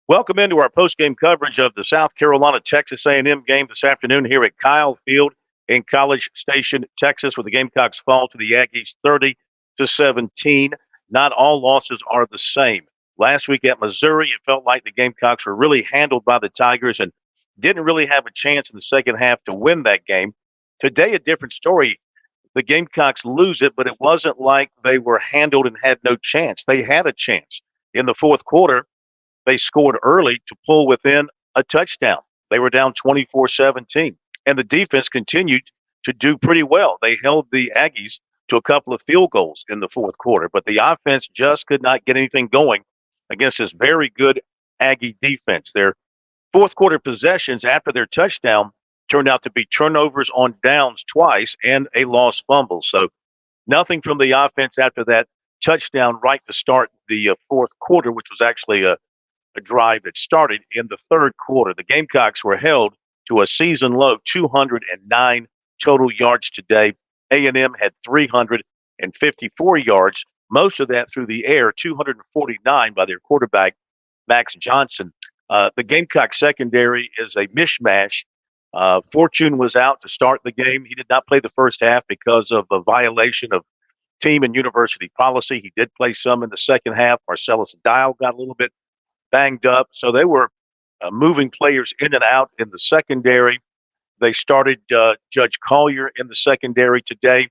Welcome into our post-game coverage of the South Carolina-Texas A&M game this afternoon here at Kyle Field in College Station, Texas, where the Gamecocks fall to the Aggies 30-17. Not all losses are the same. Last week at Missouri, it felt like the Gamecocks were really handled by the Tigers and didn't really have a chance in the second half to win that game. Today, a different story. The Gamecocks lose it, but it wasn't like they were handled and had no chance. They had a chance. In the fourth quarter, they scored early to pull within a touchdown. They were down 24-17, and the defense continued to do pretty well. They held the Aggies to a couple of field goals in the fourth quarter, but the offense just could not get anything going against this very good Aggie defense. Their fourth quarter possessions after their touchdown turned out to be turnovers on downs twice and a lost fumble. So nothing from the offense after that touchdown right to start the fourth quarter, which was actually a drive that started in the third quarter. The Gamecocks were held to a season low 209 total yards today. A&M had 354 yards, most of that through the air, 249 by their quarterback, Max Johnson. The Gamecock secondary is a mishmash. Fortune was out to start the game. He did not play the first half because of a violation of team and university policy. He did play some in the second half. Marcellus Dial got a little bit banged up. So they were moving players in and out in the secondary. They started Judge Collier in the secondary today.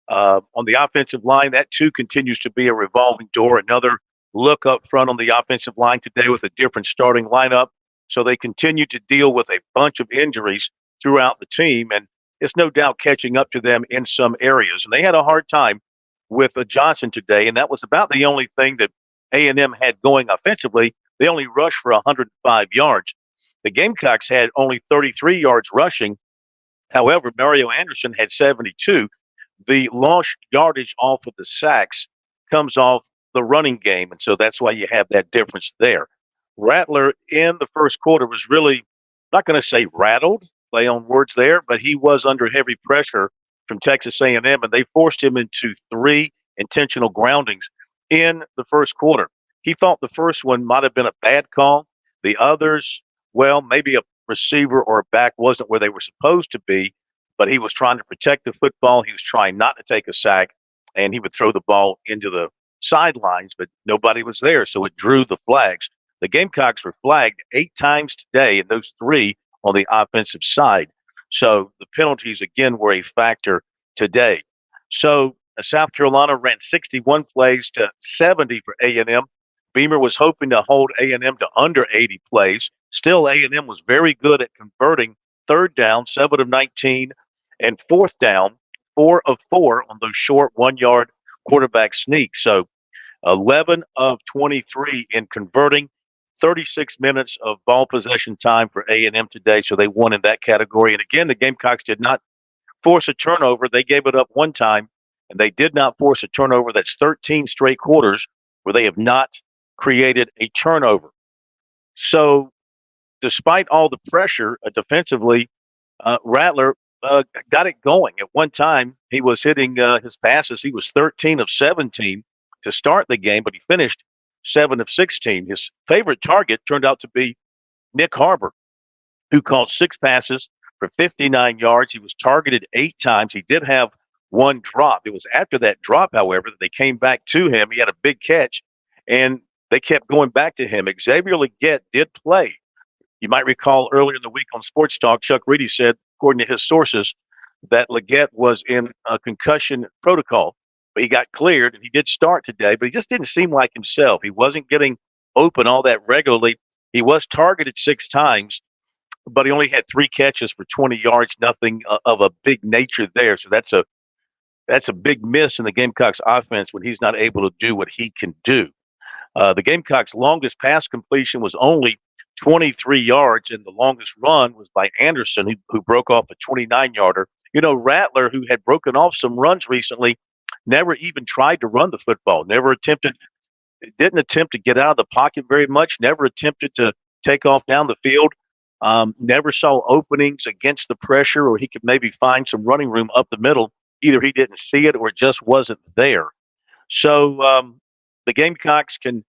On the offensive line, that too continues to be a revolving door. Another look up front on the offensive line today with a different starting lineup. So they continue to deal with a bunch of injuries throughout the team, and it's no doubt catching up to them in some areas. And they had a hard time with Johnson today, and that was about the only thing that A&M had going offensively. They only rushed for 105 yards. The Gamecocks had only 33 yards rushing. However, Mario Anderson had 72. The lost yardage off of the sacks comes off the running game, and so that's why you have that difference there. Rattler in the first quarter was really, not going to say rattled, play on words there, but he was under heavy pressure from Texas A&M, and they forced him into 3 intentional groundings in the first quarter. He thought the first one might have been a bad call. The others, well, maybe a receiver or a back wasn't where they were supposed to be, but he was trying to protect the football. He was trying not to take a sack, and he would throw the ball into the sidelines, but nobody was there, so it drew the flags. The Gamecocks were flagged 8 times today, and those 3 on the offensive side. So the penalties, again, were a factor today. So South Carolina ran 61 plays to 70 for A&M. Beamer was hoping to hold A&M to under 80 plays. Still, A&M was very good at converting third down, 7 of 19, and fourth down, 4 of 4 on those short 1-yard quarterback sneaks. So 11 of 23 in converting, 36 minutes of ball possession time for A&M today. So they won in that category. And again, the Gamecocks did not force a turnover. They gave it up one time, and they did not force a turnover. That's 13 straight quarters where they have not created a turnover. So despite all the pressure defensively, Rattler got it going. At one time, he was hitting his passes. He was 13 of 17 to start the game, but he finished 7 of 16. His favorite target turned out to be Nick Harbor, who caught 6 passes for 59 yards. He was targeted 8 times. He did have one drop. It was after that drop, however, that they came back to him. He had a big catch, and they kept going back to him. Xavier Legette did play. You might recall earlier in the week on Sports Talk, Chuck Reedy said, according to his sources, that Legette was in a concussion protocol. But he got cleared, and he did start today, but he just didn't seem like himself. He wasn't getting open all that regularly. He was targeted 6 times, but he only had 3 catches for 20 yards, nothing of a big nature there. So that's a big miss in the Gamecocks offense when he's not able to do what he can do. The Gamecocks' longest pass completion was only 23 yards, and the longest run was by Anderson, who broke off a 29-yarder. You know, Rattler, who had broken off some runs recently, never even tried to run the football, didn't attempt to get out of the pocket very much, never attempted to take off down the field, never saw openings against the pressure, or he could maybe find some running room up the middle. Either he didn't see it or it just wasn't there. So the Gamecocks can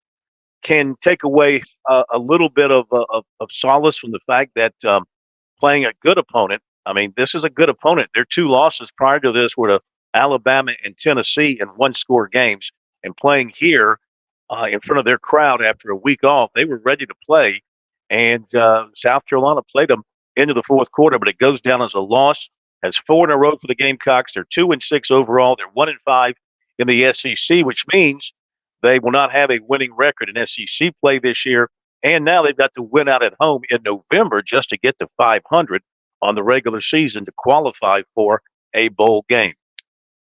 can take away a little bit of solace from the fact that playing a good opponent. I mean, this is a good opponent. Their two losses prior to this were to Alabama and Tennessee in one-score games, and playing here in front of their crowd after a week off, they were ready to play. And South Carolina played them into the fourth quarter, but it goes down as a loss. Has four in a row for the Gamecocks. They're 2-6 overall. They're 1-5 in the SEC, which means they will not have a winning record in SEC play this year. And now they've got to win out at home in November just to get to 500 on the regular season to qualify for a bowl game.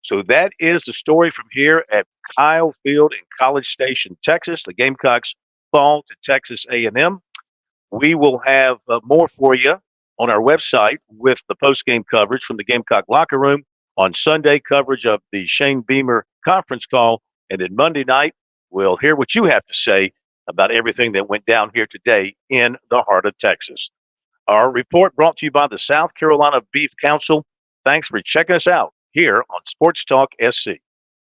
So that is the story from here at Kyle Field in College Station, Texas. The Gamecocks fall to Texas A&M. We will have more for you on our website with the post-game coverage from the Gamecock locker room on Sunday, coverage of the Shane Beamer conference call, and then Monday night we'll hear what you have to say about everything that went down here today in the heart of Texas. Our report brought to you by the South Carolina Beef Council. Thanks for checking us out here on Sports Talk SC.